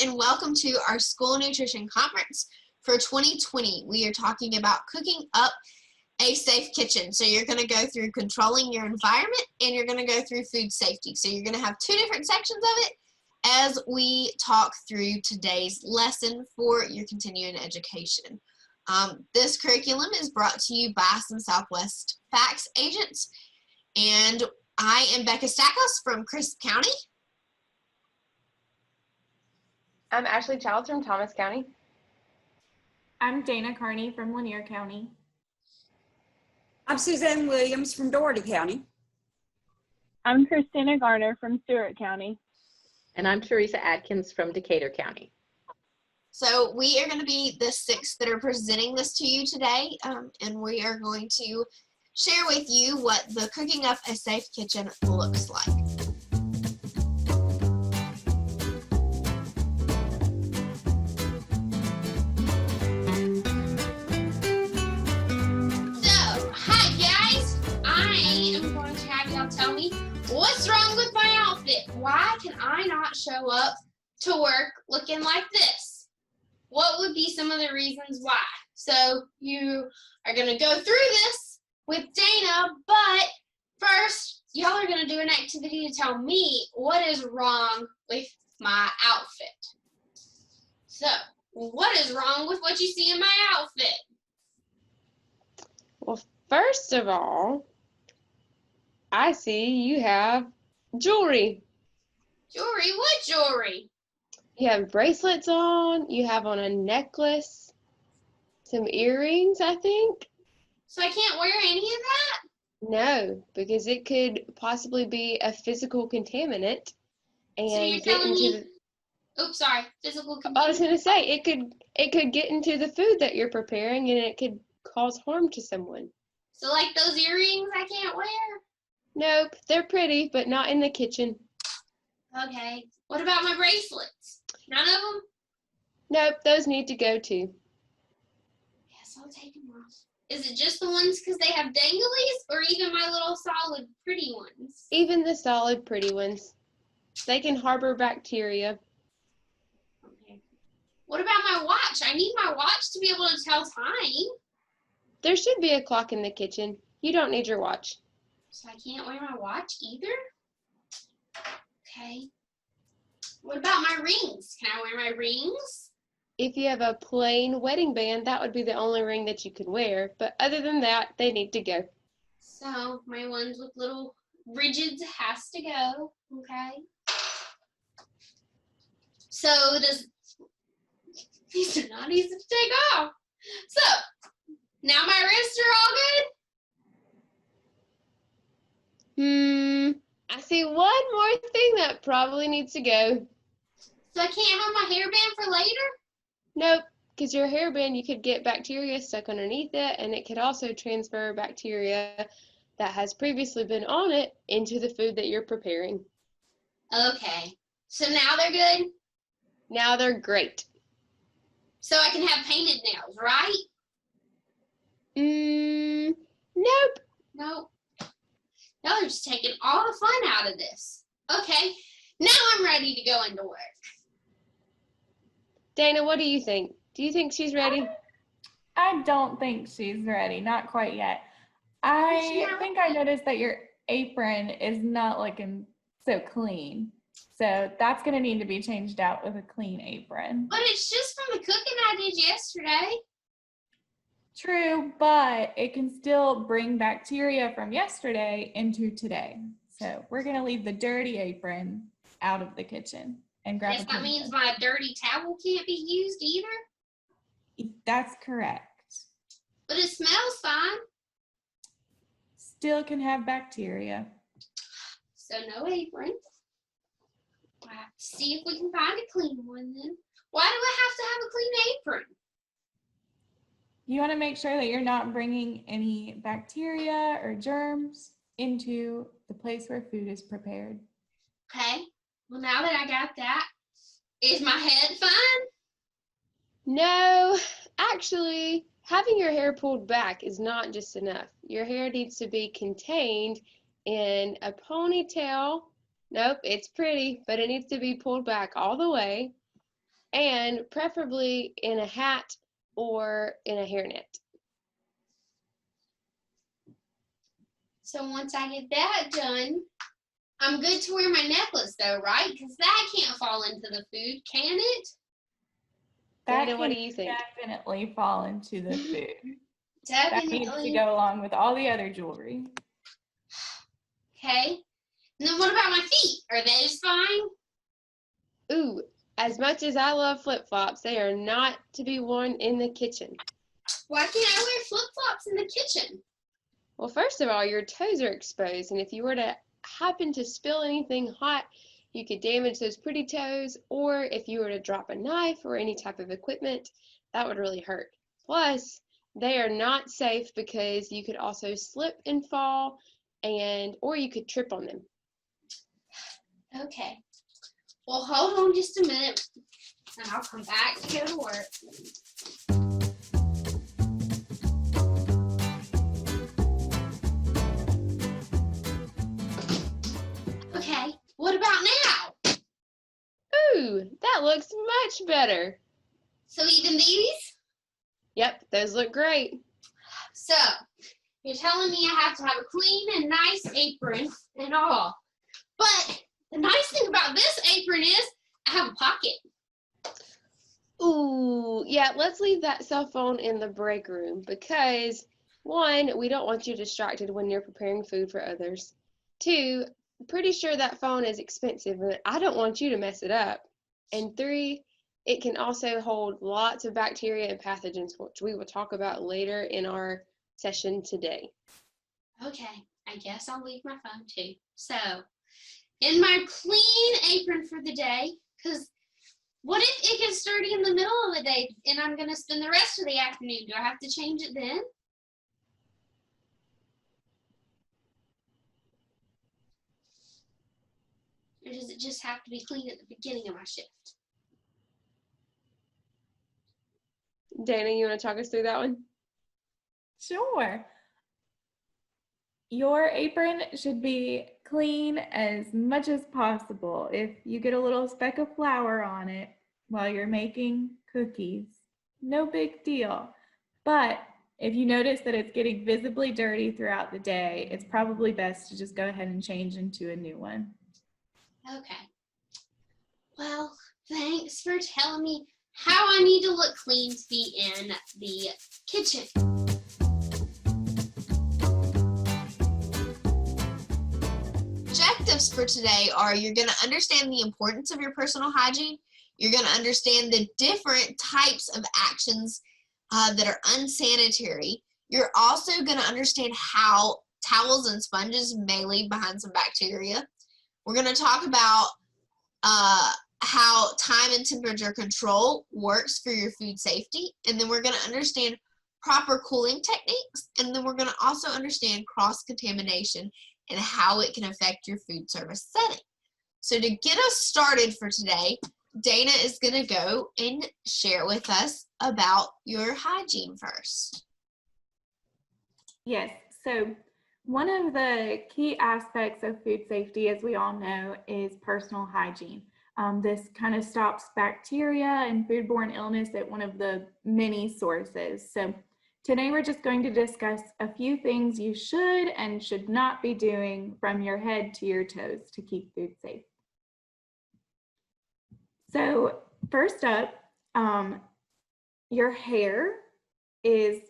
and welcome to our School Nutrition Conference for 2020. We are talking about cooking up a safe kitchen. So you're going to go through controlling your environment and you're going to go through food safety. So you're going to have two different sections of it as we talk through today's lesson for your continuing education. This curriculum is brought to you by some Southwest FACTS agents, and I am Becca Stackhouse from Crisp County. I'm Ashley Childs from Thomas County. I'm Dana Carney from Lanier County. I'm Suzanne Williams from Dougherty County. I'm Christina Garner from Stewart County. And I'm Teresa Atkins from Decatur County. So we are going to be the six that are presenting this to you today, and we are going to share with you what the cooking up a safe kitchen looks like. Tell me what's wrong with my outfit. Why can I not show up to work looking like this? What would be some of the reasons why? So you are going to go through this with Dana, but first y'all are going to do an activity to tell me what is wrong with my outfit. So what is wrong with what you see in my outfit? Well, first of all, I see you have jewelry. Jewelry? What jewelry? You have bracelets on, you have on a necklace, some earrings, I think. So I can't wear any of that? No, because it could possibly be a physical contaminant and so you're get telling into me, oops, sorry, physical contaminant. I was going to say it could get into the food that you're preparing and it could cause harm to someone. So like those earrings I can't wear? Nope, they're pretty, but not in the kitchen. Okay. What about my bracelets? None of them? Nope, those need to go too. Yes, I'll take them off. Is it just the ones because they have danglies, or even my little solid pretty ones? Even the solid pretty ones. They can harbor bacteria. Okay. What about my watch? I need my watch to be able to tell time. There should be a clock in the kitchen. You don't need your watch. So I can't wear my watch either? Okay. What about my rings? Can I wear my rings? If you have a plain wedding band, that would be the only ring that you could wear. But other than that, they need to go. So my ones with little ridges has to go. Okay. So these are not easy to take off. So now my wrists are all good? I see one more thing that probably needs to go. So I can't have my hairband for later? Nope, because your hairband, you could get bacteria stuck underneath it, and it could also transfer bacteria that has previously been on it into the food that you're preparing. Okay. So now they're good? Now they're great. So I can have painted nails, right? Nope. Nope. Y'all are just taking all the fun out of this. Okay, now I'm ready to go into work. Dana, what do you think? Do you think she's ready? I don't think she's ready, not quite yet. I think I noticed that your apron is not looking so clean. So that's going to need to be changed out with a clean apron. But it's just from the cooking I did yesterday. True, but it can still bring bacteria from yesterday into today. So we're going to leave the dirty apron out of the kitchen and grab Yes, that means my dirty towel can't be used either? That's correct. But it smells fine. Still can have bacteria. So no apron. We'll have to see if we can find a clean one then. Why do I have to have a clean apron? You want to make sure that you're not bringing any bacteria or germs into the place where food is prepared. Okay, well now that I got that, is my head fine? No, actually, having your hair pulled back is not just enough. Your hair needs to be contained in a ponytail. Nope, it's pretty, but it needs to be pulled back all the way. and preferably in a hat or in a hairnet. So once I get that done, I'm good to wear my necklace though, right? Because that can't fall into the food, can it? That Dana, what can do you think? definitely fall into the food. That needs to Definitely. go along with all the other jewelry. Okay. And then what about my feet? Are those fine? Ooh, as much as I love flip-flops, they are not to be worn in the kitchen. Why can't I wear flip-flops in the kitchen? Well, first of all, your toes are exposed, and if you were to happen to spill anything hot, you could damage those pretty toes, or if you were to drop a knife or any type of equipment, that would really hurt. Plus, they are not safe because you could also slip and fall, or you could trip on them. Okay. Well, hold on just a minute, and I'll come back to go to work. Okay, what about now? Ooh, that looks much better. So even these? Yep, those look great. So, you're telling me I have to have a clean and nice apron and all. But the nice thing about this apron is I have a pocket. Ooh, yeah, let's leave that cell phone in the break room because, one, we don't want you distracted when you're preparing food for others. Two, I'm pretty sure that phone is expensive and I don't want you to mess it up. And three, it can also hold lots of bacteria and pathogens, which we will talk about later in our session today. Okay, I guess I'll leave my phone too. So, in my clean apron for the day, because what if it gets dirty in the middle of the day and I'm going to spend the rest of the afternoon? Do I have to change it then? Or does it just have to be clean at the beginning of my shift? Dana, you want to talk us through that one? Sure. Your apron should be clean as much as possible. If you get a little speck of flour on it while you're making cookies, no big deal. But if you notice that it's getting visibly dirty throughout the day, it's probably best to just go ahead and change into a new one. Okay. Well, thanks for telling me how I need to look clean to be in the kitchen. Objectives for today are you're going to understand the importance of your personal hygiene. You're going to understand the different types of actions that are unsanitary. You're also going to understand how towels and sponges may leave behind some bacteria. We're going to talk about how time and temperature control works for your food safety. And then we're going to understand proper cooling techniques. And then we're going to also understand cross-contamination and how it can affect your food service setting. So to get us started for today, Dana is going to go and share with us about your hygiene first. Yes, so one of the key aspects of food safety, as we all know, is personal hygiene. This kind of stops bacteria and foodborne illness at one of the many sources. So today we're just going to discuss a few things you should and should not be doing from your head to your toes to keep food safe. So first up, your hair is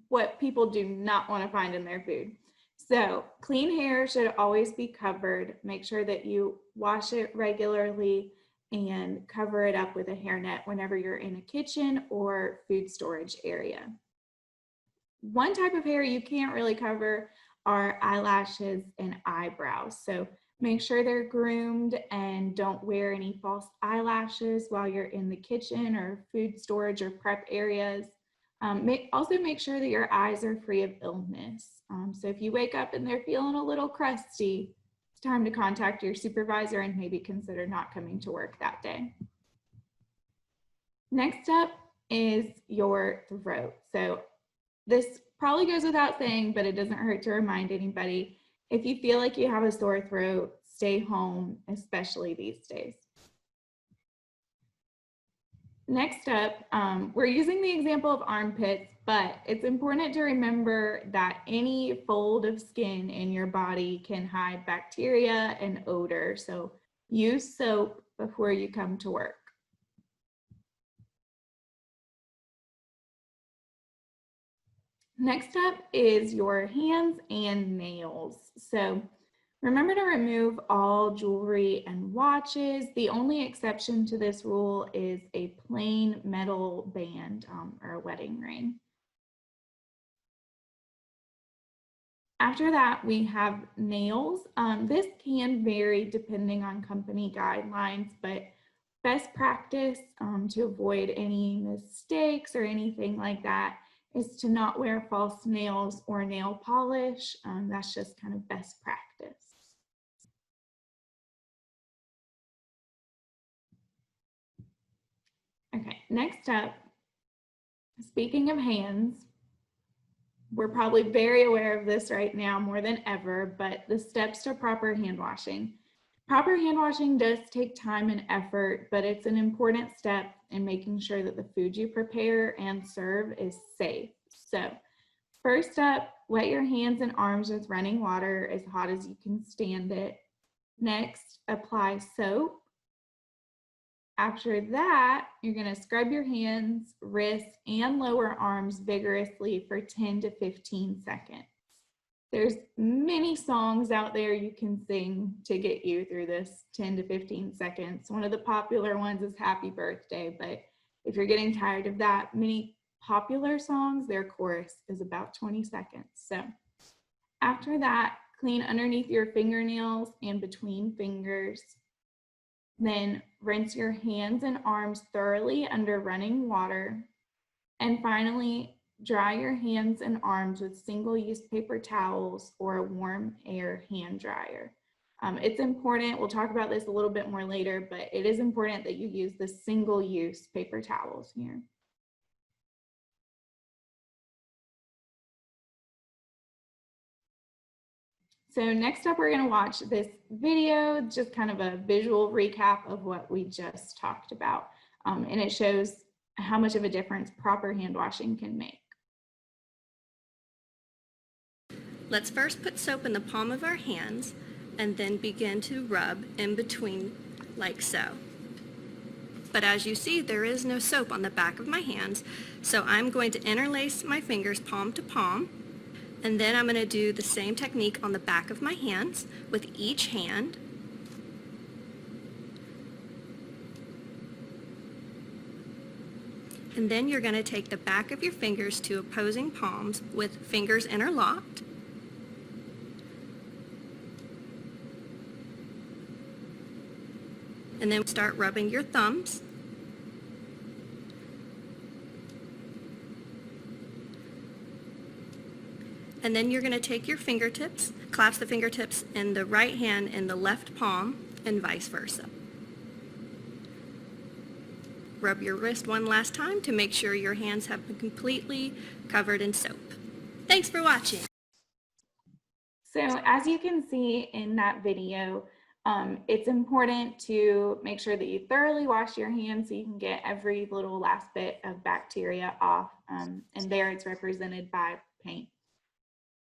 what people do not want to find in their food. So clean hair should always be covered. Make sure that you wash it regularly and cover it up with a hairnet whenever you're in a kitchen or food storage area. One type of hair you can't really cover are eyelashes and eyebrows. So make sure they're groomed and don't wear any false eyelashes while you're in the kitchen or food storage or prep areas. Also make sure that your eyes are free of illness. So if you wake up and they're feeling a little crusty, it's time to contact your supervisor and maybe consider not coming to work that day. Next up is your throat. So this probably goes without saying, but it doesn't hurt to remind anybody. If you feel like you have a sore throat, stay home, especially these days. Next up, we're using the example of armpits, but it's important to remember that any fold of skin in your body can hide bacteria and odor. So use soap before you come to work. Next up is your hands and nails. So remember to remove all jewelry and watches. The only exception to this rule is a plain metal band or a wedding ring. After that, we have nails. This can vary depending on company guidelines, but best practice to avoid any mistakes or anything like that is to not wear false nails or nail polish. That's just kind of best practice. Okay, next up, speaking of hands, we're probably very aware of this right now more than ever, but the steps to proper hand washing. Proper hand washing does take time and effort, but it's an important step in making sure that the food you prepare and serve is safe. So first up, wet your hands and arms with running water as hot as you can stand it. Next, apply soap. After that, you're going to scrub your hands, wrists, and lower arms vigorously for 10 to 15 seconds. There's many songs out there you can sing to get you through this 10 to 15 seconds. One of the popular ones is Happy Birthday, but if you're getting tired of that, many popular songs, their chorus is about 20 seconds. So after that, clean underneath your fingernails and between fingers. Then rinse your hands and arms thoroughly under running water. And finally, dry your hands and arms with single-use paper towels or a warm air hand dryer. It's important, we'll talk about this a little bit more later, but it is important that you use the single-use paper towels here. So next up, we're going to watch this video, just kind of a visual recap of what we just talked about. And it shows how much of a difference proper hand washing can make. Let's first put soap in the palm of our hands and then begin to rub in between like so. But as you see, there is no soap on the back of my hands, so I'm going to interlace my fingers palm to palm. And then I'm going to do the same technique on the back of my hands with each hand. And then you're going to take the back of your fingers to opposing palms with fingers interlocked. And then start rubbing your thumbs. And then you're going to take your fingertips, clasp the fingertips in the right hand in the left palm, and vice versa. Rub your wrist one last time to make sure your hands have been completely covered in soap. Thanks for watching. So as you can see in that video, it's important to make sure that you thoroughly wash your hands so you can get every little last bit of bacteria off. And there it's represented by paint.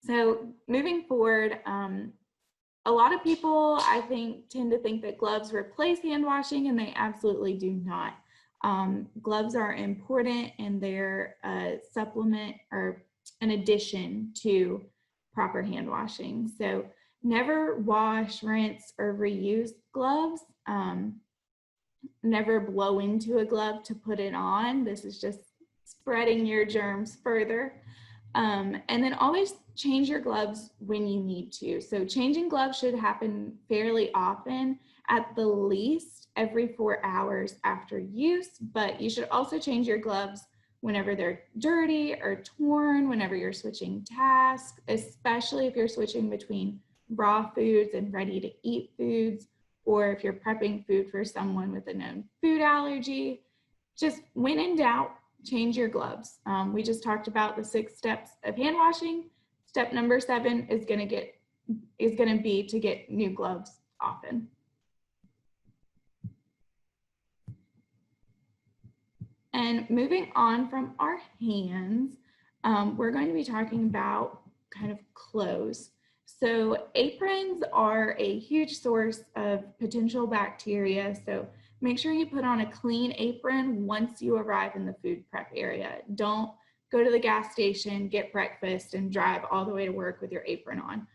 So moving forward, a lot of people, I think, tend to think that gloves replace hand washing, and they absolutely do not. Gloves are important, and they're a supplement or an addition to proper hand washing. So never wash, rinse, or reuse gloves. Never blow into a glove to put it on. This is just spreading your germs further. And then always change your gloves when you need to. So changing gloves should happen fairly often, at the least every 4 hours after use, but you should also change your gloves whenever they're dirty or torn, whenever you're switching tasks, especially if you're switching between raw foods and ready to eat foods, or if you're prepping food for someone with a known food allergy. Just when in doubt, change your gloves. We just talked about the 6 steps of hand washing. Step number 7 is going to be to get new gloves often. then moving on from our hands, we're going to be talking about kind of clothes. So aprons are a huge source of potential bacteria. So make sure you put on a clean apron once you arrive in the food prep area. Don't go to the gas station, get breakfast, and drive all the way to work with your apron on.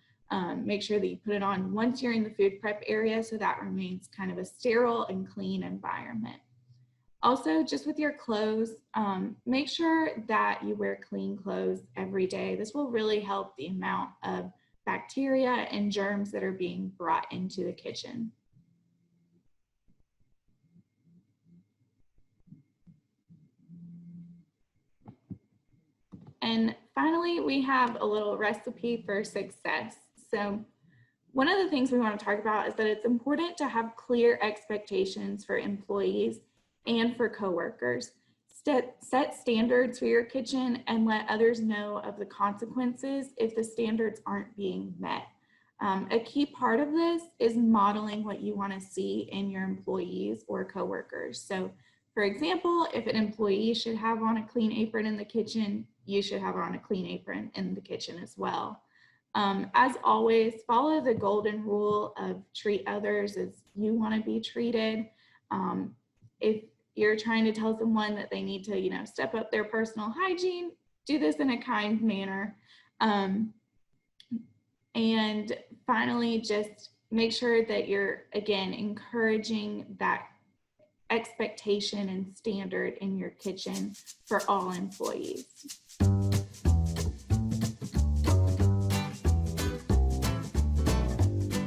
Make sure that you put it on once you're in the food prep area so that remains kind of a sterile and clean environment. Also, just with your clothes, make sure that you wear clean clothes every day. This will really help the amount of bacteria and germs that are being brought into the kitchen. And finally, we have a little recipe for success. So one of the things we want to talk about is that it's important to have clear expectations for employees and for coworkers. Set standards for your kitchen and let others know of the consequences if the standards aren't being met. A key part of this is modeling what you want to see in your employees or coworkers. So for example, if an employee should have on a clean apron in the kitchen, you should have on a clean apron in the kitchen as well. As always, follow the golden rule of treat others as you want to be treated. If you're trying to tell someone that they need to, step up their personal hygiene, do this in a kind manner. And finally, just make sure that you're, again, encouraging that expectation and standard in your kitchen for all employees.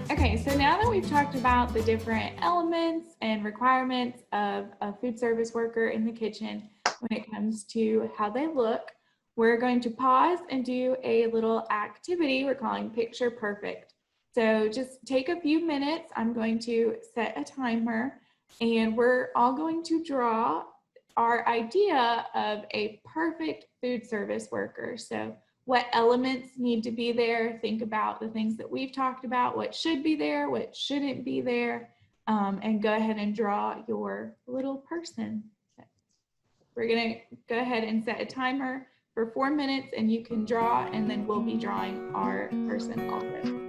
Okay, so now that we've talked about the different elements and requirements of a food service worker in the kitchen when it comes to how they look, we're going to pause and do a little activity we're calling Picture Perfect. So just take a few minutes. I'm going to set a timer and we're all going to draw our idea of a perfect food service worker. So what elements need to be there? Think about the things that we've talked about, what should be there, what shouldn't be there, and go ahead and draw your little person. We're gonna go ahead and set a timer for 4 minutes and you can draw, and then we'll be drawing our person also.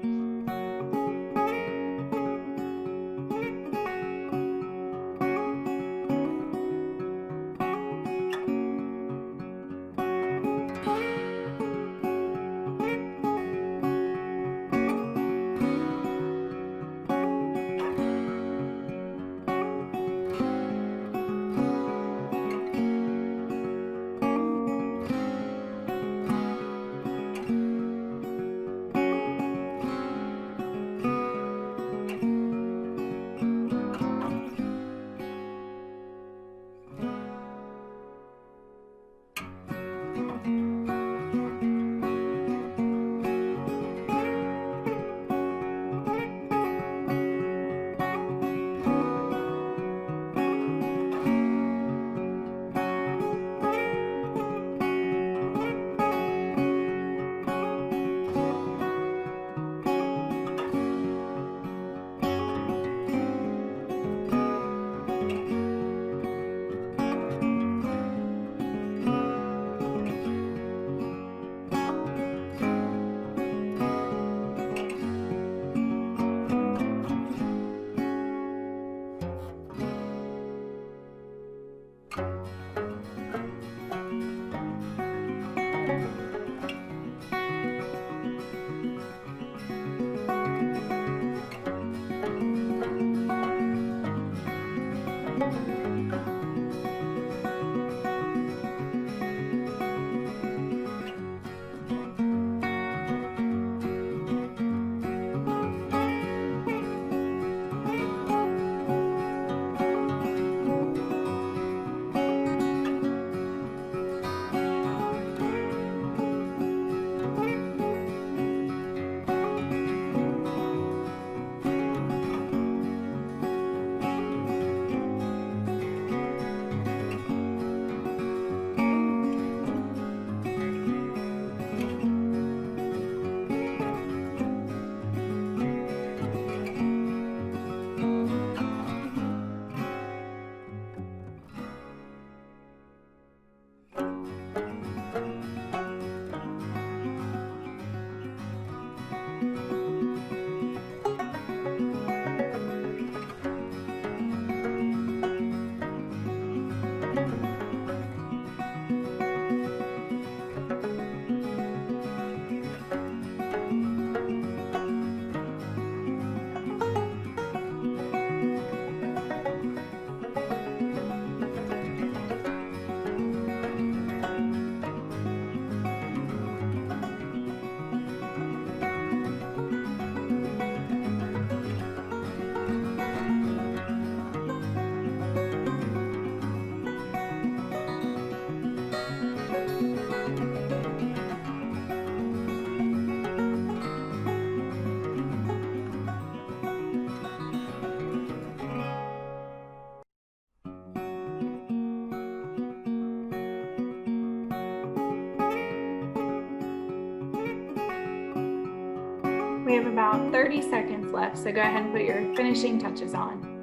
We have about 30 seconds left, so go ahead and put your finishing touches on.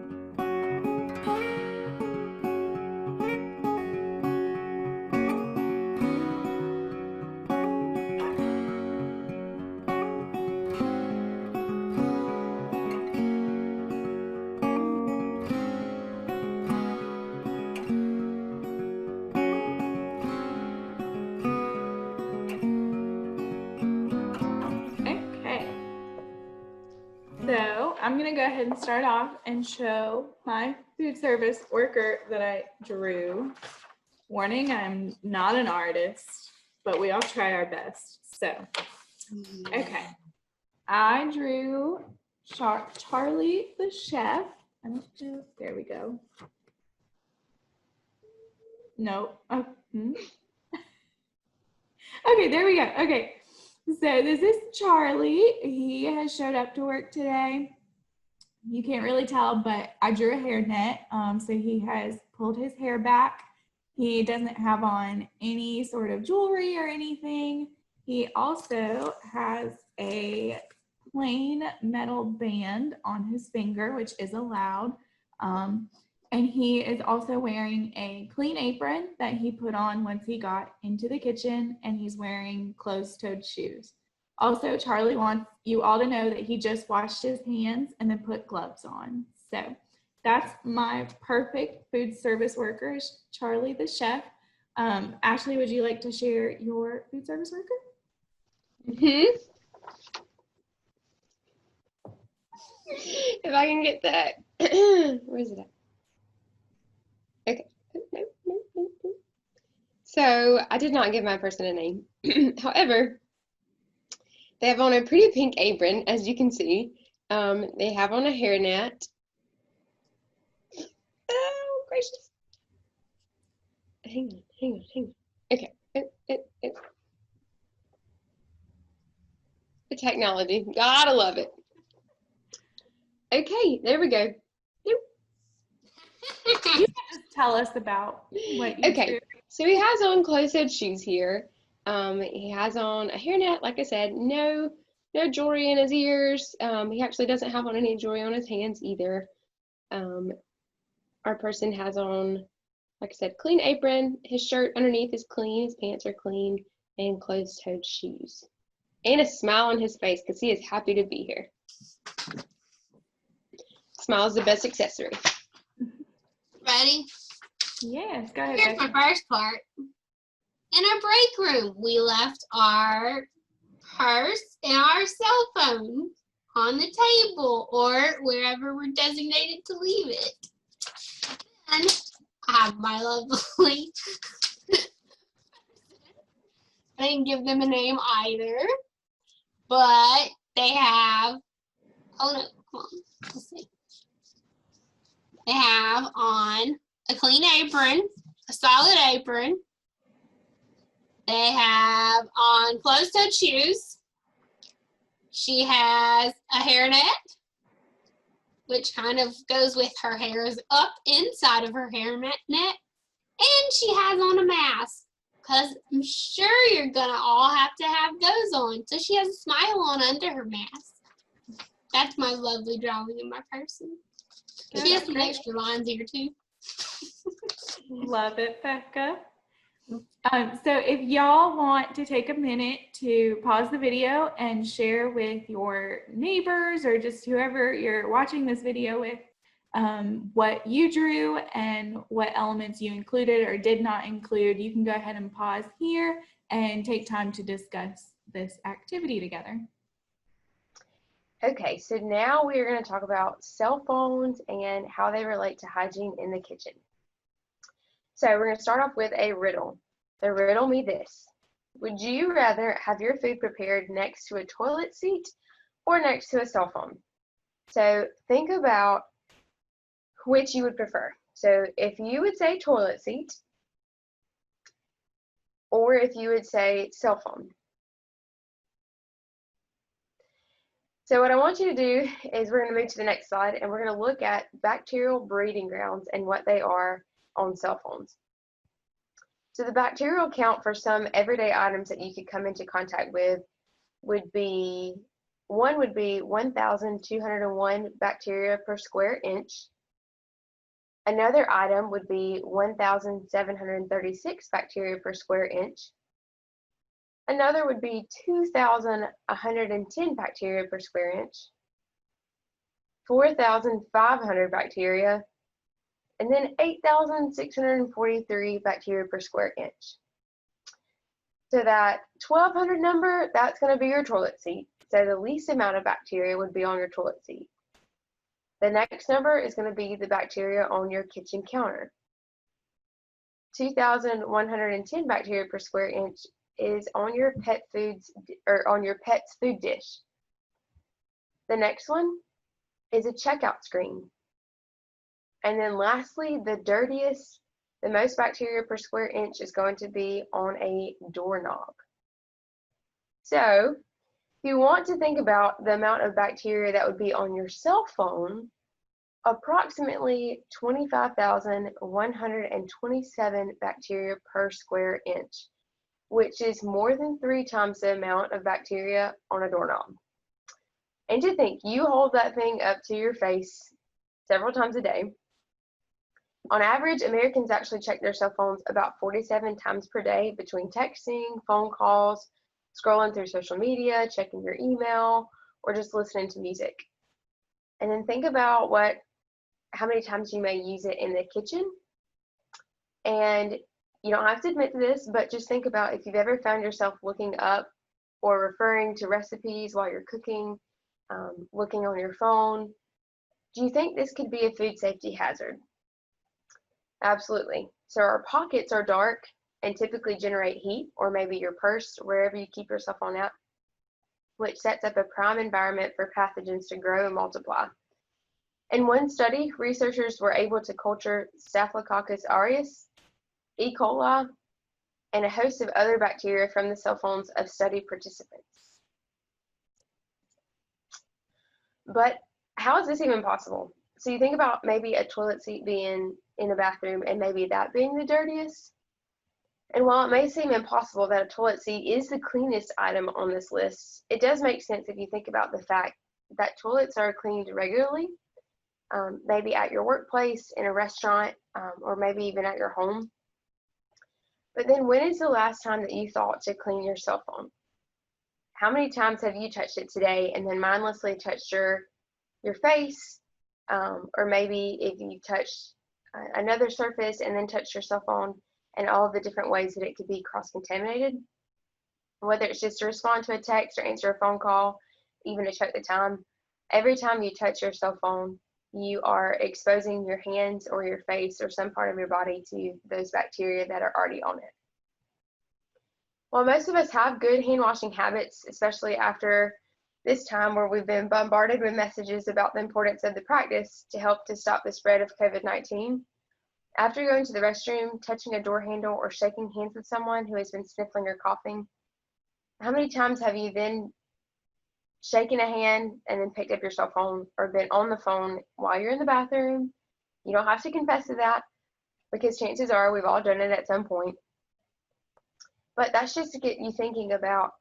Okay. So I'm gonna go ahead and start off and show my food service worker that I drew. Warning, I'm not an artist, but we all try our best. So, okay. I drew Charlie the chef. I don't know. There we go. No. Oh, Okay, there we go. Okay. So this is Charlie. He has showed up to work today. You can't really tell, but I drew a hairnet. So he has pulled his hair back. He doesn't have on any sort of jewelry or anything. He also has a plain metal band on his finger, which is allowed. And he is also wearing a clean apron that he put on once he got into the kitchen, and he's wearing closed-toed shoes. Also, Charlie wants you all to know that he just washed his hands and then put gloves on. So that's my perfect food service worker, is Charlie the chef. Ashley, would you like to share your food service worker? If I can get that. Where is it at? Okay. So I did not give my person a name. However, they have on a pretty pink apron, as you can see. They have on a hairnet. Oh, gracious. Hang on. Okay. The technology. Gotta love it. Okay, there we go. You can just tell us about what you Okay, drew. so he has on closed-toed shoes here. He has on a hairnet, like I said, no jewelry in his ears. He actually doesn't have on any jewelry on his hands either. Our person has on, like I said, clean apron. His shirt underneath is clean, his pants are clean, and closed-toed shoes. And a smile on his face because he is happy to be here. Smile is the best accessory. Ready? Yes, go ahead. Here's my first part. In our break room, we left our purse and our cell phone on the table or wherever we're designated to leave it. And I have my lovely, I didn't give them a name either, but they have, oh no, come on, let's see. They have on a clean apron, a solid apron. They have on closed-toed shoes. She has a hairnet, which kind of goes with her hair is up inside of her hairnet. And she has on a mask, because I'm sure you're going to all have to have those on. So she has a smile on under her mask. That's my lovely drawing of my person. She has some extra lines here too. Love it, Becca. So if y'all want to take a minute to pause the video and share with your neighbors or just whoever you're watching this video with what you drew and what elements you included or did not include, you can go ahead and pause here and take time to discuss this activity together. Okay, so now we are going to talk about cell phones and how they relate to hygiene in the kitchen. So we're going to start off with a riddle. The riddle me this. Would you rather have your food prepared next to a toilet seat or next to a cell phone? So think about which you would prefer. So if you would say toilet seat or if you would say cell phone. So what I want you to do is we're going to move to the next slide and we're going to look at bacterial breeding grounds and what they are on cell phones. So the bacterial count for some everyday items that you could come into contact with would be One would be 1,201 bacteria per square inch. Another item would be 1,736 bacteria per square inch. Another would be 2,110 bacteria per square inch. 4,500 bacteria, and then 8,643 bacteria per square inch. So that 1,200 number, that's going to be your toilet seat. So the least amount of bacteria would be on your toilet seat. The next number is going to be the bacteria on your kitchen counter. 2,110 bacteria per square inch is on your pet foods or on your pet's food dish. The next one is a checkout screen. And then lastly, the dirtiest, the most bacteria per square inch is going to be on a doorknob. So if you want to think about the amount of bacteria that would be on your cell phone, approximately 25,127 bacteria per square inch, which is more than 3 times the amount of bacteria on a doorknob. And to think, you hold that thing up to your face several times a day. On average, Americans actually check their cell phones about 47 times per day between texting, phone calls, scrolling through social media, checking your email, or just listening to music. And then think about how many times you may use it in the kitchen. And you don't have to admit to this, but just think about if you've ever found yourself looking up or referring to recipes while you're cooking, looking on your phone. Do you think this could be a food safety hazard? Absolutely. So our pockets are dark and typically generate heat, or maybe your purse, wherever you keep your cell phone at, which sets up a prime environment for pathogens to grow and multiply. In one study, researchers were able to culture Staphylococcus aureus, E. coli, and a host of other bacteria from the cell phones of study participants. But how is this even possible? So you think about maybe a toilet seat being in a bathroom and maybe that being the dirtiest. And while it may seem impossible that a toilet seat is the cleanest item on this list, it does make sense if you think about the fact that toilets are cleaned regularly, maybe at your workplace, in a restaurant, or maybe even at your home. But then when is the last time that you thought to clean your cell phone? How many times have you touched it today and then mindlessly touched your face, or maybe if you touched another surface and then touched your cell phone, and all of the different ways that it could be cross-contaminated, whether it's just to respond to a text or answer a phone call, even to check the time. Every time you touch your cell phone, you are exposing your hands or your face or some part of your body to those bacteria that are already on it. While most of us have good hand washing habits, especially after this time where we've been bombarded with messages about the importance of the practice to help to stop the spread of COVID-19, after going to the restroom, touching a door handle, or shaking hands with someone who has been sniffling or coughing, how many times have you then shaken a hand and then picked up your cell phone or been on the phone while you're in the bathroom? You don't have to confess to that, because chances are we've all done it at some point. But that's just to get you thinking about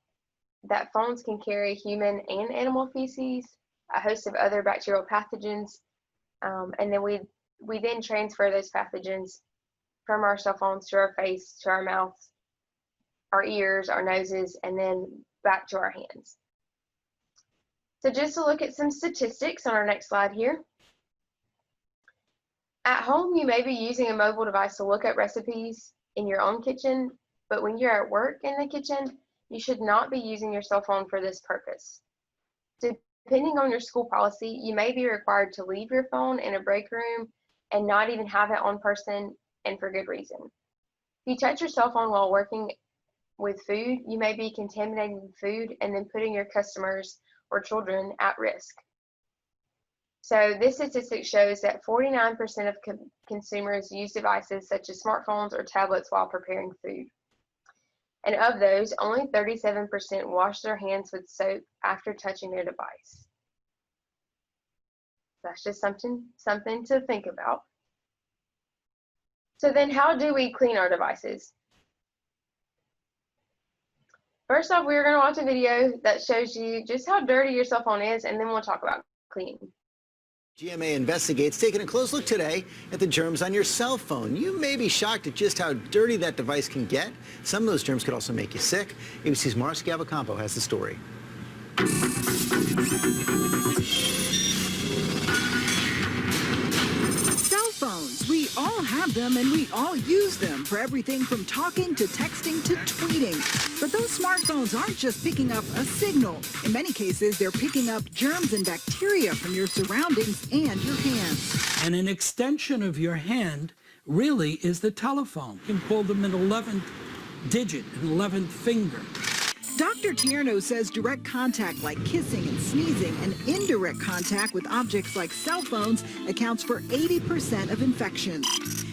that phones can carry human and animal feces, a host of other bacterial pathogens, and then we then transfer those pathogens from our cell phones to our face, to our mouths, our ears, our noses, and then back to our hands. So just to look at some statistics on our next slide here. At home, you may be using a mobile device to look at recipes in your own kitchen, but when you're at work in the kitchen, you should not be using your cell phone for this purpose. Depending on your school policy, you may be required to leave your phone in a break room and not even have it on person, and for good reason. If you touch your cell phone while working with food, you may be contaminating food and then putting your customers or children at risk. So this statistic shows that 49% of consumers use devices such as smartphones or tablets while preparing food. And of those, only 37% wash their hands with soap after touching their device. That's just something to think about. So then how do we clean our devices? First off, we're going to watch a video that shows you just how dirty your cell phone is, and then we'll talk about cleaning. GMA Investigates taking a close look today at the germs on your cell phone. You may be shocked at just how dirty that device can get. Some of those germs could also make you sick. ABC's Mara Schiavocampo has the story. Cell phones, we all have them and we all use them for everything from talking to texting to tweeting. But those smartphones aren't just picking up a signal. In many cases, they're picking up germs and bacteria from your surroundings and your hands. And an extension of your hand really is the telephone. You can pull them an 11th digit, an 11th finger. Dr. Tierno says direct contact like kissing and sneezing and indirect contact with objects like cell phones accounts for 80% of infections.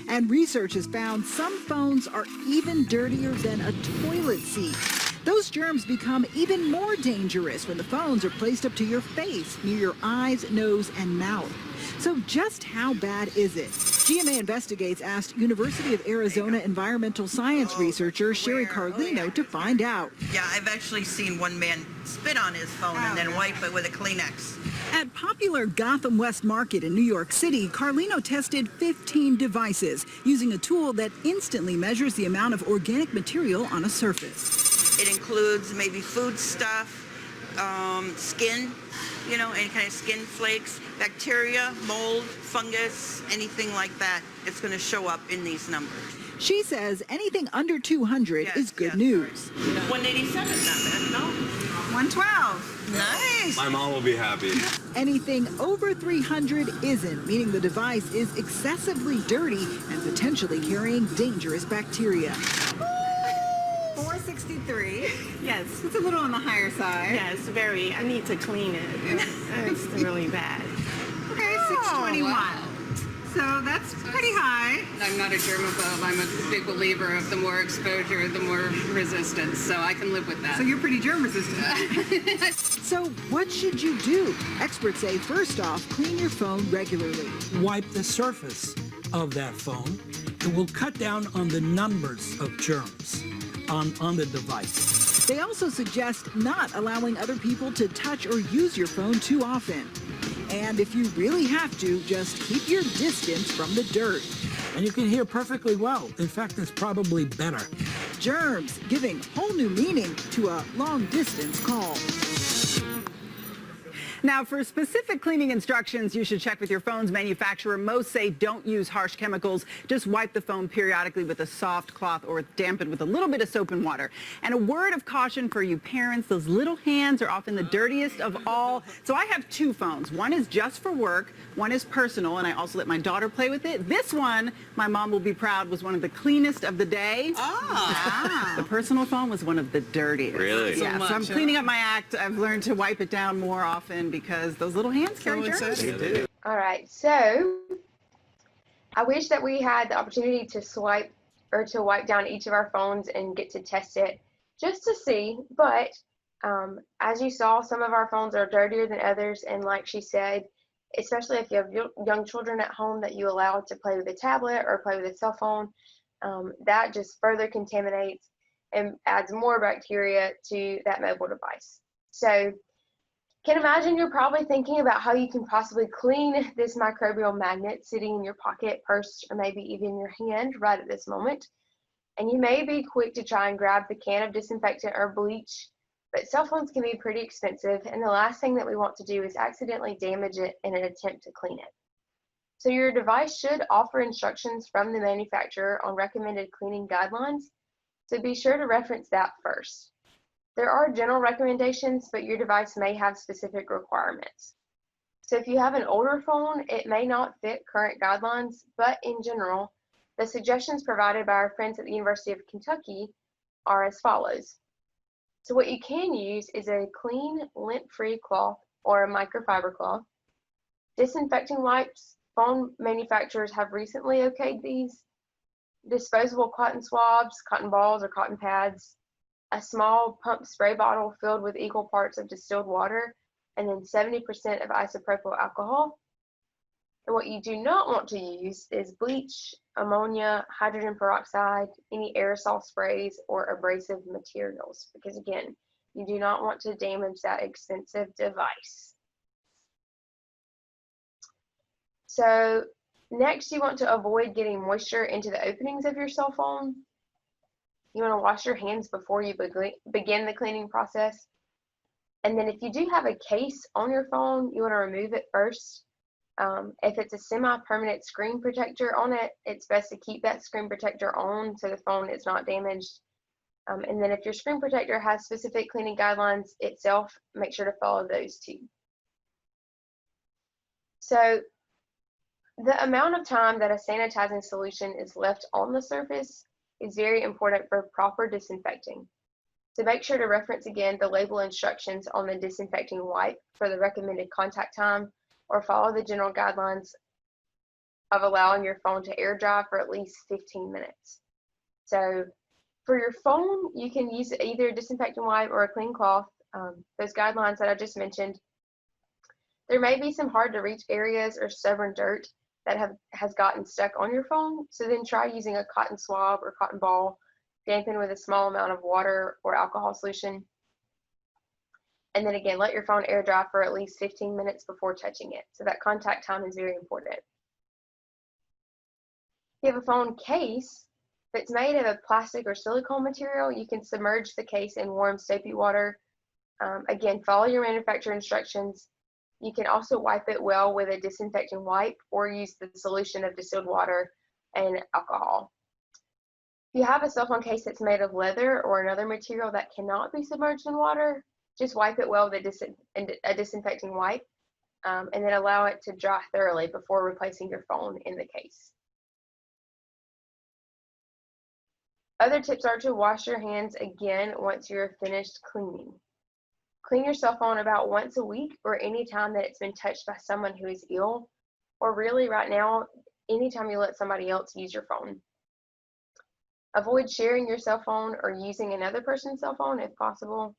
And research has found some phones are even dirtier than a toilet seat. Those germs become even more dangerous when the phones are placed up to your face, near your eyes, nose, and mouth. So just how bad is it? GMA Investigates asked University of Arizona environmental science researcher Sherry Carlino to find out. Yeah, I've actually seen one man spit on his phone and then wipe it with a Kleenex. At popular Gotham West Market in New York City, Carlino tested 15 devices using a tool that instantly measures the amount of organic material on a surface. It includes maybe food stuff, skin, you know, any kind of skin flakes, bacteria, mold, fungus, anything like that. It's going to show up in these numbers. She says anything under 200 is good news. 187, not bad, no? 112. Nice. My mom will be happy. Anything over 300 isn't, meaning the device is excessively dirty and potentially carrying dangerous bacteria. 463. Yes. It's a little on the higher side. Yes, very. I need to clean it. It's really bad. Okay, 621. Wow. So that's pretty high. I'm not a germaphobe. I'm a big believer of the more exposure, the more resistance. So I can live with that. So you're pretty germ resistant. So what should you do? Experts say, first off, clean your phone regularly. Wipe the surface of that phone. It will cut down on the numbers of germs on the device. They also suggest not allowing other people to touch or use your phone too often. And if you really have to, just keep your distance from the dirt. And you can hear perfectly well. In fact, it's probably better. Germs, giving whole new meaning to a long-distance call. Now, for specific cleaning instructions, you should check with your phone's manufacturer. Most say don't use harsh chemicals. Just wipe the phone periodically with a soft cloth or damp it with a little bit of soap and water. And a word of caution for you parents, those little hands are often the dirtiest of all. So I have two phones. One is just for work, one is personal, and I also let my daughter play with it. This one, my mom will be proud, was one of the cleanest of the day. Oh. The personal phone was one of the dirtiest. Really? Yeah, so I'm cleaning up my act. I've learned to wipe it down more often because those little hands carry germs. They do. All right, so I wish that we had the opportunity to swipe or to wipe down each of our phones and get to test it just to see. But as you saw, some of our phones are dirtier than others. And like she said, especially if you have young children at home that you allow to play with a tablet or play with a cell phone, that just further contaminates and adds more bacteria to that mobile device. So can imagine you're probably thinking about how you can possibly clean this microbial magnet sitting in your pocket, purse, or maybe even your hand right at this moment. And you may be quick to try and grab the can of disinfectant or bleach, but cell phones can be pretty expensive, and the last thing that we want to do is accidentally damage it in an attempt to clean it. So your device should offer instructions from the manufacturer on recommended cleaning guidelines, so be sure to reference that first. There are general recommendations, but your device may have specific requirements. So if you have an older phone, it may not fit current guidelines, but in general, the suggestions provided by our friends at the University of Kentucky are as follows. So what you can use is a clean, lint-free cloth or a microfiber cloth. Disinfecting wipes, phone manufacturers have recently okayed these. Disposable cotton swabs, cotton balls, or cotton pads. A small pump spray bottle filled with equal parts of distilled water, and then 70% of isopropyl alcohol. What you do not want to use is bleach, ammonia, hydrogen peroxide, any aerosol sprays, or abrasive materials, because again, you do not want to damage that expensive device. So next, you want to avoid getting moisture into the openings of your cell phone. You want to wash your hands before you begin the cleaning process. And then if you do have a case on your phone, you want to remove it first. If it's a semi-permanent screen protector on it, it's best to keep that screen protector on so the phone is not damaged. And then if your screen protector has specific cleaning guidelines itself, make sure to follow those too. So the amount of time that a sanitizing solution is left on the surface is very important for proper disinfecting. So make sure to reference again the label instructions on the disinfecting wipe for the recommended contact time, or follow the general guidelines of allowing your phone to air dry for at least 15 minutes. So for your phone, you can use either a disinfecting wipe or a clean cloth. Those guidelines that I just mentioned. There may be some hard to reach areas or stubborn dirt that has gotten stuck on your phone. So then try using a cotton swab or cotton ball, dampen with a small amount of water or alcohol solution. And then again, let your phone air dry for at least 15 minutes before touching it. So that contact time is very important. If you have a phone case that's made of a plastic or silicone material, you can submerge the case in warm soapy water. Again, follow your manufacturer instructions. You can also wipe it well with a disinfecting wipe or use the solution of distilled water and alcohol. If you have a cell phone case that's made of leather or another material that cannot be submerged in water, just wipe it well with a disinfecting wipe, and then allow it to dry thoroughly before replacing your phone in the case. Other tips are to wash your hands again once you're finished cleaning. Clean your cell phone about once a week or any time that it's been touched by someone who is ill, or really right now, anytime you let somebody else use your phone. Avoid sharing your cell phone or using another person's cell phone if possible.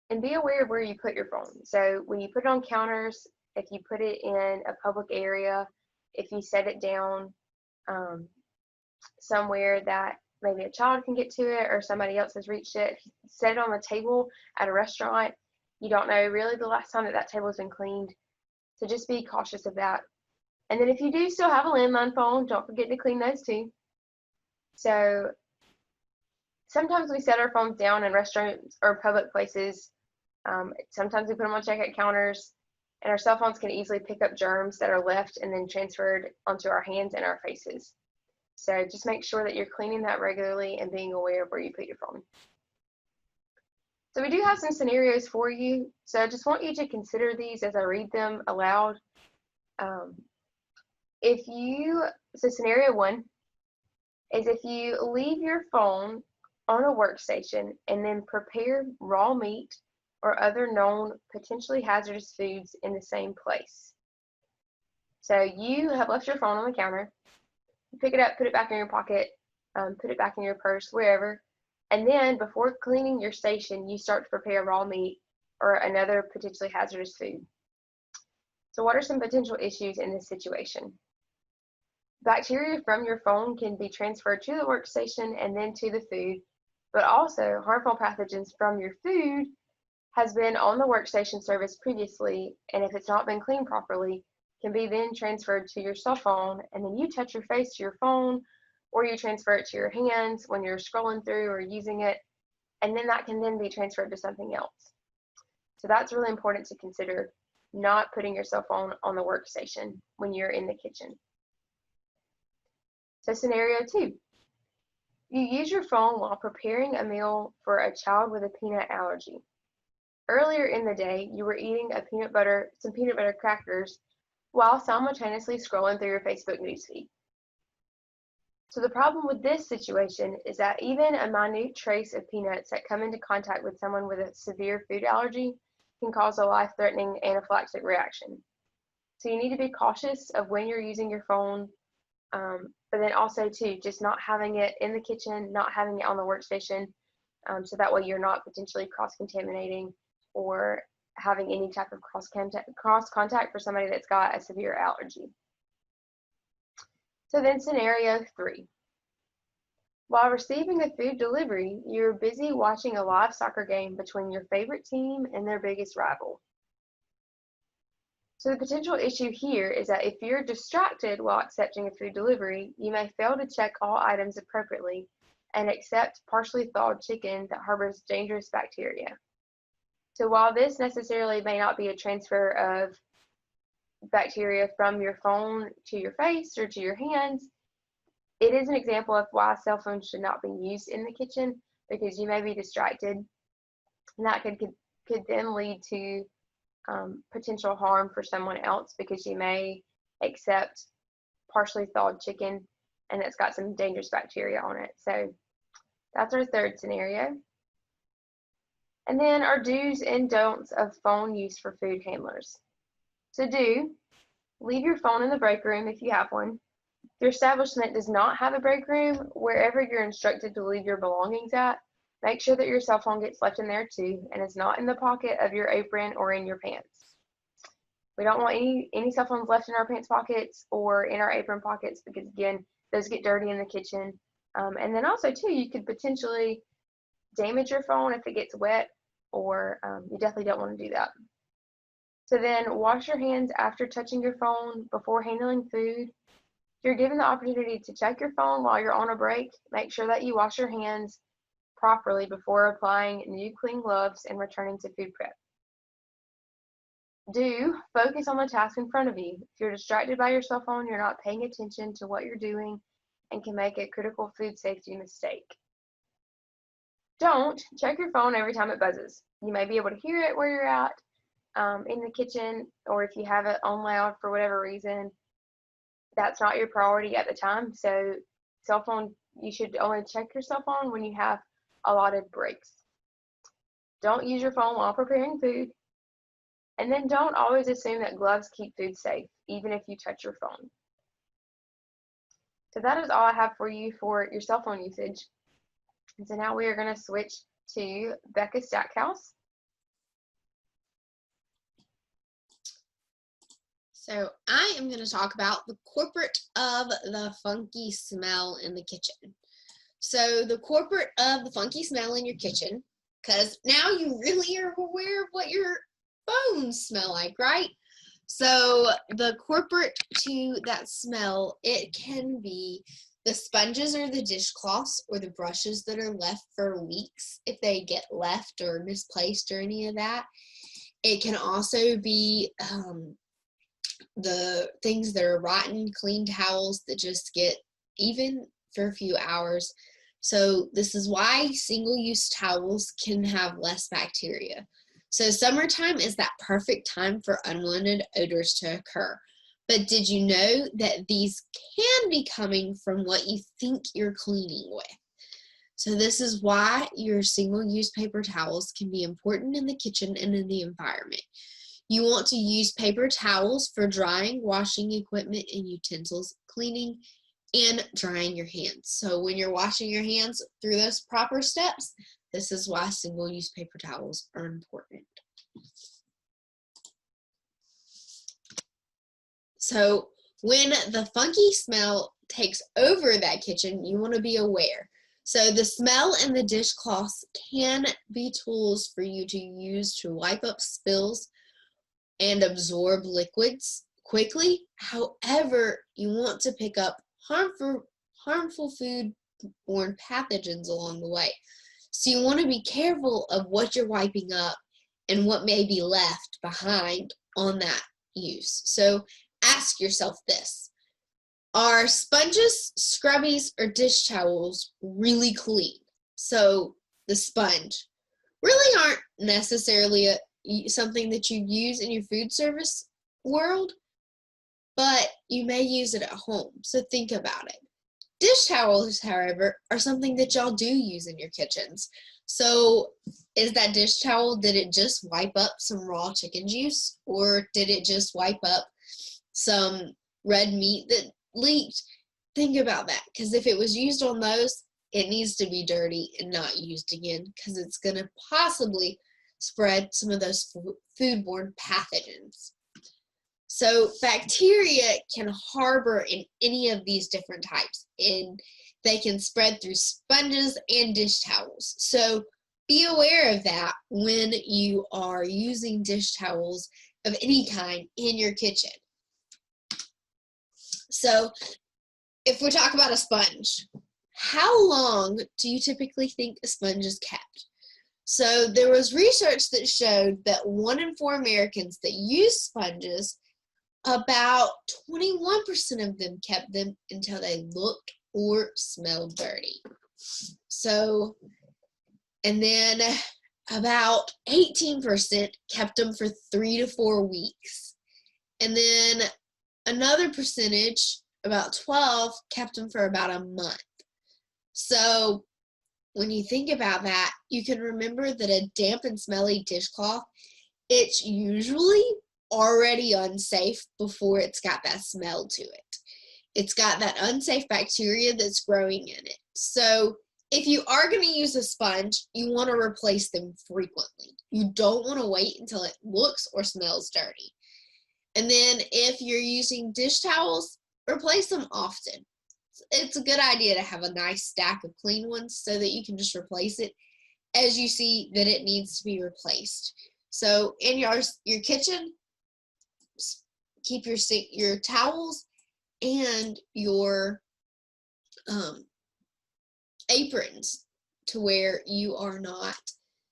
And be aware of where you put your phone. So when you put it on counters, if you put it in a public area, if you set it down somewhere that maybe a child can get to it or somebody else has reached it, set it on the table at a restaurant. You don't know really the last time that table has been cleaned. So just be cautious of that. And then if you do still have a landline phone, don't forget to clean those too. So sometimes we set our phones down in restaurants or public places. Sometimes we put them on checkout counters, and our cell phones can easily pick up germs that are left and then transferred onto our hands and our faces. So just make sure that you're cleaning that regularly and being aware of where you put your phone. So we do have some scenarios for you. So I just want you to consider these as I read them aloud. So scenario one is if you leave your phone on a workstation and then prepare raw meat or other known potentially hazardous foods in the same place. So you have left your phone on the counter, you pick it up, put it back in your pocket, put it back in your purse, wherever, and then before cleaning your station, you start to prepare raw meat or another potentially hazardous food. So what are some potential issues in this situation? Bacteria from your phone can be transferred to the workstation and then to the food, but also harmful pathogens from your food has been on the workstation service previously, and if it's not been cleaned properly, can be then transferred to your cell phone, and then you touch your face to your phone, or you transfer it to your hands when you're scrolling through or using it, and then that can then be transferred to something else. So that's really important to consider, not putting your cell phone on the workstation when you're in the kitchen. So scenario two, you use your phone while preparing a meal for a child with a peanut allergy. Earlier in the day, you were eating some peanut butter crackers while simultaneously scrolling through your Facebook newsfeed. So the problem with this situation is that even a minute trace of peanuts that come into contact with someone with a severe food allergy can cause a life-threatening anaphylactic reaction. So you need to be cautious of when you're using your phone, but then also too, just not having it in the kitchen, not having it on the workstation, so that way you're not potentially cross-contaminating or having any type of cross contact for somebody that's got a severe allergy. So then scenario 3. While receiving a food delivery, you're busy watching a live soccer game between your favorite team and their biggest rival. So the potential issue here is that if you're distracted while accepting a food delivery, you may fail to check all items appropriately and accept partially thawed chicken that harbors dangerous bacteria. So while this necessarily may not be a transfer of bacteria from your phone to your face or to your hands, it is an example of why cell phones should not be used in the kitchen, because you may be distracted, and that could then lead to potential harm for someone else, because you may accept partially thawed chicken and it's got some dangerous bacteria on it. So that's our third scenario. And then our do's and don'ts of phone use for food handlers. So do, leave your phone in the break room if you have one. If your establishment does not have a break room, wherever you're instructed to leave your belongings at, make sure that your cell phone gets left in there too and is not in the pocket of your apron or in your pants. We don't want any cell phones left in our pants pockets or in our apron pockets, because again, those get dirty in the kitchen. And then also too, you could potentially damage your phone if it gets wet, or you definitely don't want to do that. So then wash your hands after touching your phone before handling food. If you're given the opportunity to check your phone while you're on a break, make sure that you wash your hands properly before applying new clean gloves and returning to food prep. Do, focus on the task in front of you. If you're distracted by your cell phone, you're not paying attention to what you're doing and can make a critical food safety mistake. Don't check your phone every time it buzzes. You may be able to hear it where you're at in the kitchen, or if you have it on loud for whatever reason, that's not your priority at the time. So cell phone, you should only check your cell phone when you have allotted breaks. Don't use your phone while preparing food. And then don't always assume that gloves keep food safe, even if you touch your phone. So that is all I have for you for your cell phone usage. And so now we are going to switch to Becca Stackhouse. So I am going to talk about the corporate of the funky smell in the kitchen. So the corporate of the funky smell in your kitchen, because now you really are aware of what your phones smell like, right? So the corporate to that smell, it can be the sponges or the dishcloths or the brushes that are left for weeks, if they get left or misplaced or any of that. It can also be the things that are rotten, clean towels that just get even for a few hours. So this is why single-use towels can have less bacteria. So summertime is that perfect time for unwanted odors to occur. But did you know that these can be coming from what you think you're cleaning with? So this is why your single-use paper towels can be important in the kitchen and in the environment. You want to use paper towels for drying, washing equipment and utensils, cleaning, and drying your hands. So when you're washing your hands through those proper steps, this is why single-use paper towels are important. So when the funky smell takes over that kitchen, you want to be aware. So the smell and the dishcloths can be tools for you to use to wipe up spills and absorb liquids quickly. However, you want to pick up harmful food-borne pathogens along the way. So you want to be careful of what you're wiping up and what may be left behind on that use. So ask yourself this: are sponges, scrubbies, or dish towels really clean? So the sponge really aren't necessarily something that you use in your food service world, but you may use it at home. So think about it. Dish towels, however, are something that y'all do use in your kitchens. So is that dish towel, did it just wipe up some raw chicken juice, or did it just wipe up some red meat that leaked? Think about that, because if it was used on those, it needs to be dirty and not used again, because it's going to possibly spread some of those foodborne pathogens. So bacteria can harbor in any of these different types, and they can spread through sponges and dish towels. So be aware of that when you are using dish towels of any kind in your kitchen. So if we talk about a sponge, how long do you typically think a sponge is kept? So there was research that showed that 1 in 4 Americans that use sponges, about 21% of them kept them until they look or smell dirty. So, and then about 18% kept them for 3 to 4 weeks. And then another percentage, about 12, kept them for about a month. So when you think about that, you can remember that a damp and smelly dishcloth, it's usually already unsafe before it's got that smell to it. It's got that unsafe bacteria that's growing in it. So if you are going to use a sponge, you want to replace them frequently. You don't want to wait until it looks or smells dirty. And then if you're using dish towels, replace them often. It's a good idea to have a nice stack of clean ones so that you can just replace it as you see that it needs to be replaced. So in your kitchen, keep your towels and your aprons to where you are not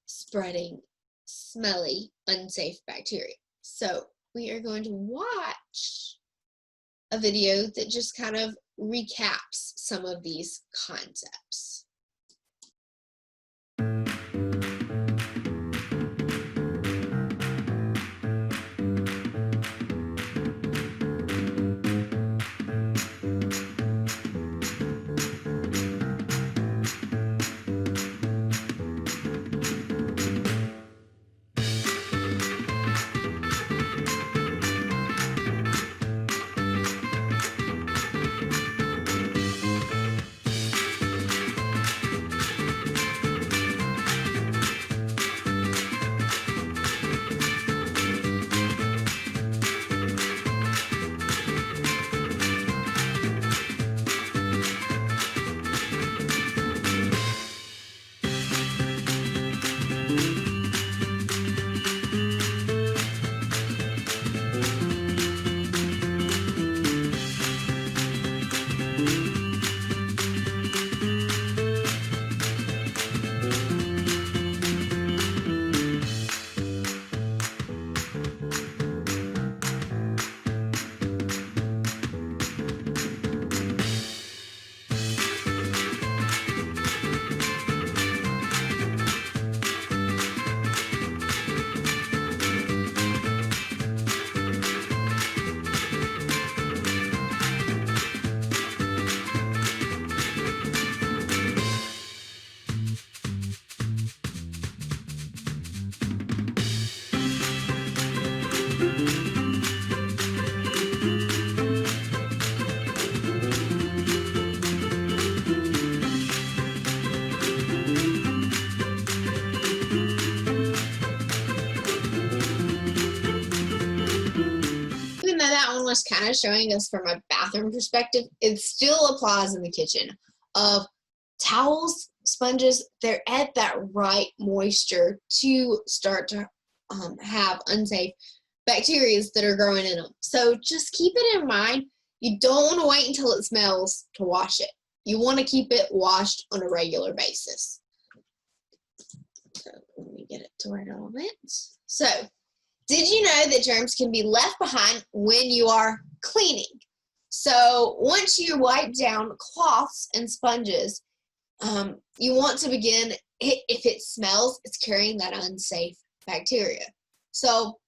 spreading smelly, unsafe bacteria. So we are going to watch a video that just kind of recaps some of these concepts. Was kind of showing us from a bathroom perspective, it still applies in the kitchen of towels, sponges, they're at that right moisture to start to have unsafe bacteria that are growing in them. So just keep it in mind. You don't want to wait until it smells to wash it. You want to keep it washed on a regular basis. So let me get it to where it all went. So did you know that germs can be left behind when you are cleaning? So once you wipe down cloths and sponges, you want to begin, if it smells, it's carrying that unsafe bacteria. So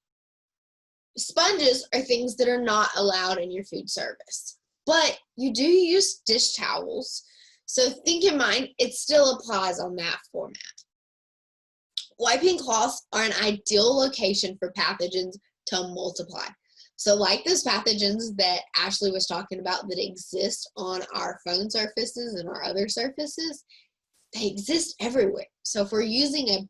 sponges are things that are not allowed in your food service, but you do use dish towels. So think in mind, it still applies on that format. Wiping cloths are an ideal location for pathogens to multiply. So like those pathogens that Ashley was talking about that exist on our phone surfaces and our other surfaces, they exist everywhere. So if we're using a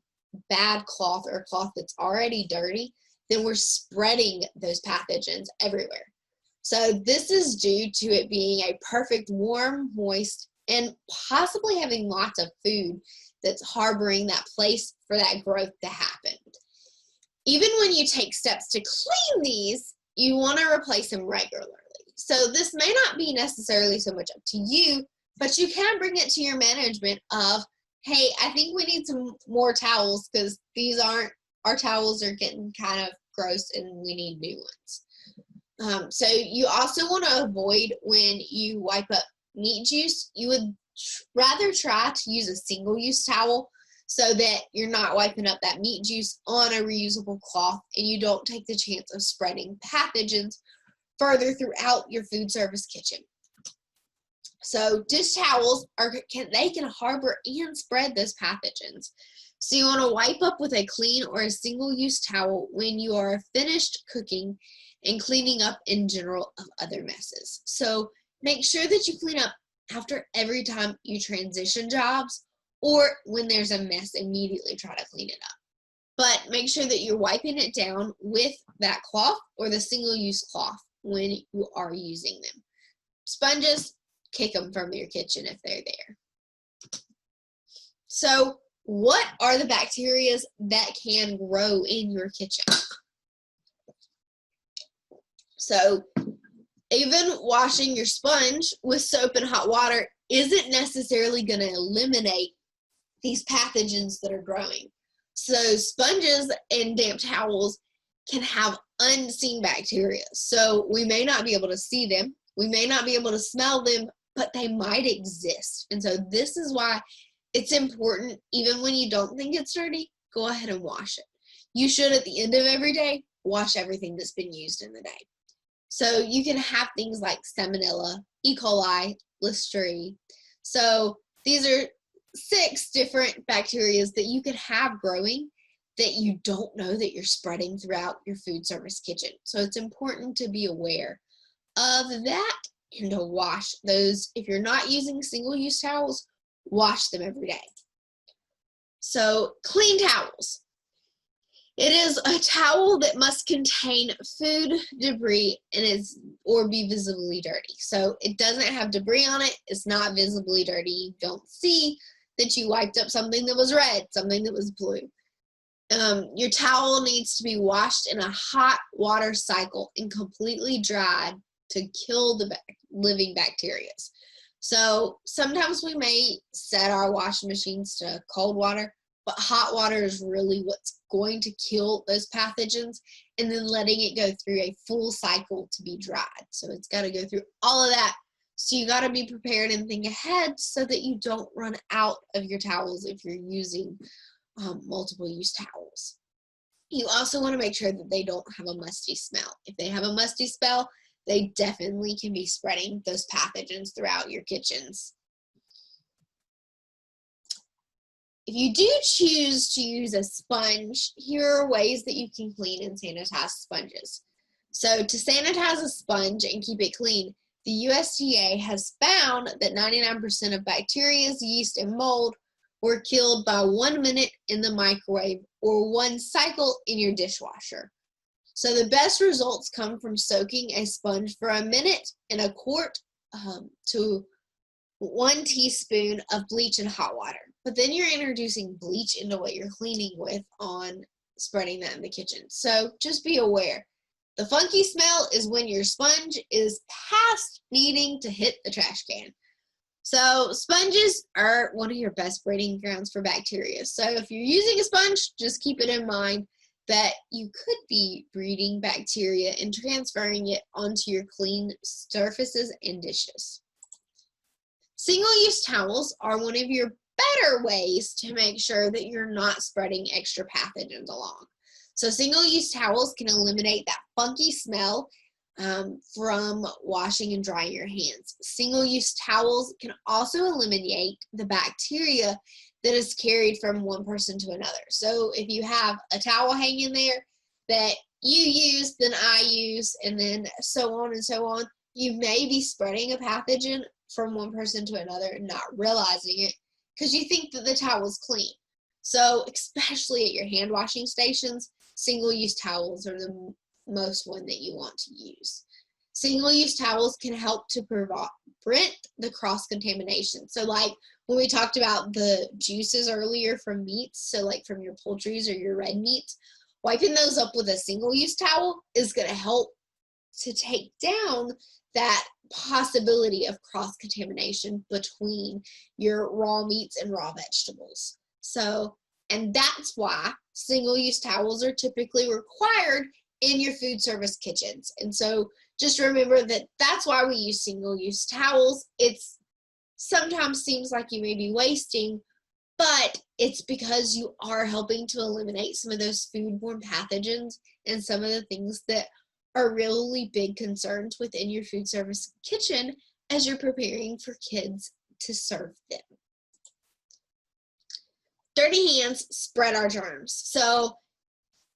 bad cloth or a cloth that's already dirty, then we're spreading those pathogens everywhere. So this is due to it being a perfect, warm, moist, and possibly having lots of food that's harboring that place for that growth to happen. Even when you take steps to clean these, you want to replace them regularly. So this may not be necessarily so much up to you, but you can bring it to your management of, hey, I think we need some more towels because our towels are getting kind of gross and we need new ones. So you also want to avoid when you wipe up meat juice, you would rather try to use a single-use towel so that you're not wiping up that meat juice on a reusable cloth and you don't take the chance of spreading pathogens further throughout your food service kitchen. So dish towels can harbor and spread those pathogens. So you want to wipe up with a clean or a single-use towel when you are finished cooking and cleaning up in general of other messes. So make sure that you clean up after every time you transition jobs, or when there's a mess, immediately try to clean it up. But make sure that you're wiping it down with that cloth or the single-use cloth when you are using them. Sponges, kick them from your kitchen if they're there. So what are the bacteria that can grow in your kitchen? So even washing your sponge with soap and hot water isn't necessarily going to eliminate these pathogens that are growing. So sponges and damp towels can have unseen bacteria. So we may not be able to see them, we may not be able to smell them, but they might exist. And so this is why it's important, even when you don't think it's dirty, go ahead and wash it. You should, at the end of every day, wash everything that's been used in the day. So you can have things like Salmonella, E. coli, Listeria. So these are 6 different bacteria that you could have growing that you don't know that you're spreading throughout your food service kitchen. So it's important to be aware of that and to wash those. If you're not using single-use towels, wash them every day. So clean towels. It is a towel that must contain food, debris, or be visibly dirty. So it doesn't have debris on it. It's not visibly dirty. You don't see that you wiped up something that was red, something that was blue. Your towel needs to be washed in a hot water cycle and completely dried to kill the living bacteria. So sometimes we may set our washing machines to cold water, but hot water is really what's going to kill those pathogens, and then letting it go through a full cycle to be dried. So it's got to go through all of that. So you got to be prepared and think ahead so that you don't run out of your towels if you're using multiple use towels. You also want to make sure that they don't have a musty smell. If they have a musty smell, they definitely can be spreading those pathogens throughout your kitchens. If you do choose to use a sponge, here are ways that you can clean and sanitize sponges. So to sanitize a sponge and keep it clean, the USDA has found that 99% of bacteria, yeast, and mold were killed by 1 minute in the microwave or 1 cycle in your dishwasher. So the best results come from soaking a sponge for a minute in a quart to 1 teaspoon of bleach and hot water. But then you're introducing bleach into what you're cleaning with on spreading that in the kitchen. So just be aware. The funky smell is when your sponge is past needing to hit the trash can. So sponges are one of your best breeding grounds for bacteria. So if you're using a sponge, just keep it in mind that you could be breeding bacteria and transferring it onto your clean surfaces and dishes. Single-use towels are one of your better ways to make sure that you're not spreading extra pathogens along. So single-use towels can eliminate that funky smell from washing and drying your hands. Single-use towels can also eliminate the bacteria that is carried from one person to another. So if you have a towel hanging there that you use, then I use, and then so on and so on, you may be spreading a pathogen from one person to another and not realizing it because you think that the towel is clean. So especially at your hand washing stations, single-use towels are the most one that you want to use. Single-use towels can help to prevent the cross-contamination. So like when we talked about the juices earlier from meats, so like from your poultries or your red meats, wiping those up with a single-use towel is going to help to take down that possibility of cross-contamination between your raw meats and raw vegetables. So, and that's why single-use towels are typically required in your food service kitchens. And so just remember that that's why we use single-use towels. It's sometimes seems like you may be wasting, but it's because you are helping to eliminate some of those foodborne pathogens and some of the things that are really big concerns within your food service kitchen as you're preparing for kids to serve them. Dirty hands spread our germs. So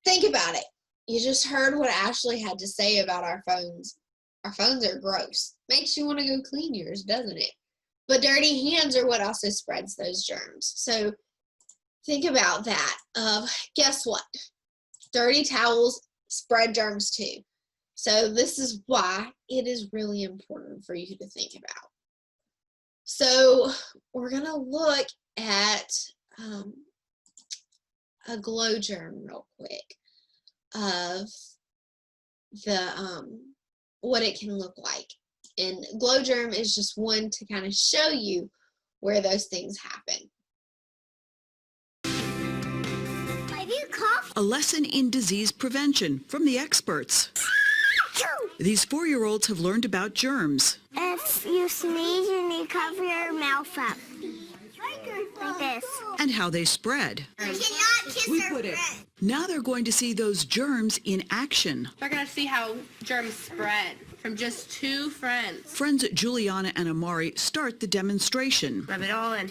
think about it. You just heard what Ashley had to say about our phones. Our phones are gross. Makes you want to go clean yours, doesn't it? But dirty hands are what also spreads those germs. So think about that. Guess what? Dirty towels spread germs too. So this is why it is really important for you to think about. So we're going to look at a glow germ real quick of the what it can look like. And glow germ is just one to kind of show you where those things happen. A lesson in disease prevention from the experts. These 4-year-olds have learned about germs. If you sneeze, you need to cover your mouth up. Like this. And how they spread. You cannot kiss your friend. Now they're going to see those germs in action. We're going to see how germs spread from just 2 friends. Friends Juliana and Amari start the demonstration. Rub it all in.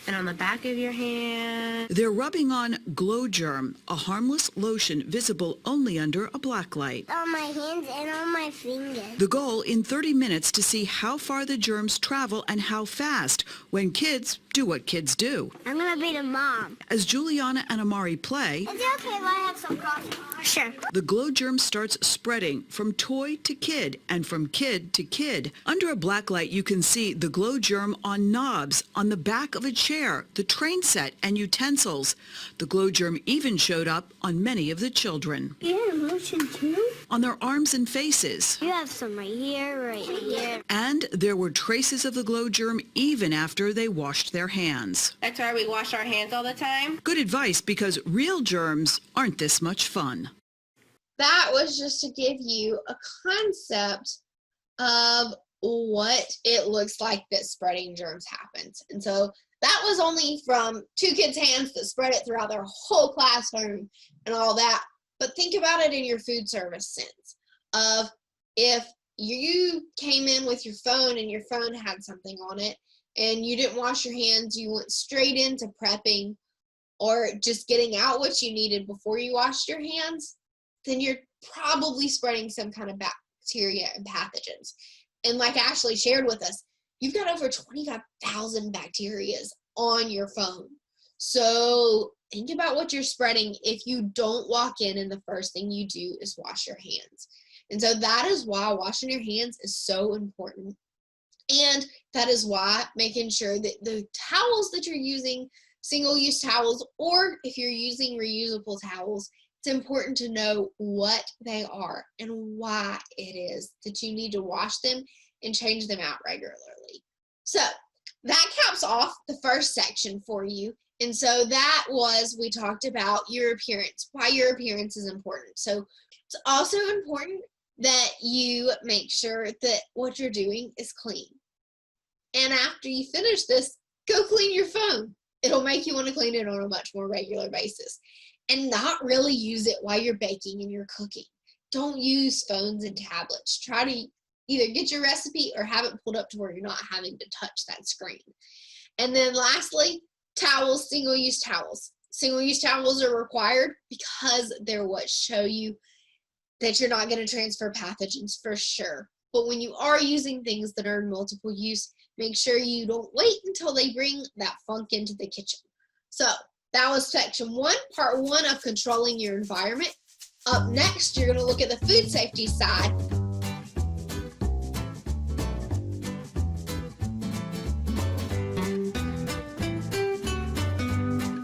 And on the back of your hand. They're rubbing on Glow Germ, a harmless lotion visible only under a black light. On my hands and on my fingers. The goal in 30 minutes to see how far the germs travel and how fast when kids do what kids do. I'm going to be the mom. As Juliana and Amari play, Is it okay if I have some coffee? Sure. the glow germ starts spreading from toy to kid and from kid to kid. Under a black light, you can see the glow germ on knobs, on the back of a chair, the train set, and utensils. The glow germ even showed up on many of the children. You have lotion too? On their arms and faces. You have some right here, right here. And there were traces of the glow germ even after they washed their hands. That's why we wash our hands all the time. Good advice, because real germs aren't this much fun. That was just to give you a concept of what it looks like that spreading germs happens. And so that was only from 2 kids' hands that spread it throughout their whole classroom and all that. But think about it in your food service sense of if you came in with your phone and your phone had something on it and you didn't wash your hands, you went straight into prepping or just getting out what you needed before you washed your hands, then you're probably spreading some kind of bacteria and pathogens. And like Ashley shared with us, you've got over 25,000 bacterias on your phone. So think about what you're spreading if you don't walk in and the first thing you do is wash your hands. And so that is why washing your hands is so important. And that is why making sure that the towels that you're using, single-use towels, or if you're using reusable towels, it's important to know what they are and why it is that you need to wash them and change them out regularly. So that caps off the first section for you. And so that was, we talked about your appearance, why your appearance is important. So it's also important that you make sure that what you're doing is clean. And after you finish this, go clean your phone. It'll make you want to clean it on a much more regular basis and not really use it while you're baking and you're cooking. Don't use phones and tablets. Try to either get your recipe or have it pulled up to where you're not having to touch that screen. And then lastly, towels, single-use towels. Single-use towels are required because they're what show you that you're not going to transfer pathogens for sure. But when you are using things that are in multiple use, make sure you don't wait until they bring that funk into the kitchen. So That was section 1, part 1 of controlling your environment. Up next, you're going to look at the food safety side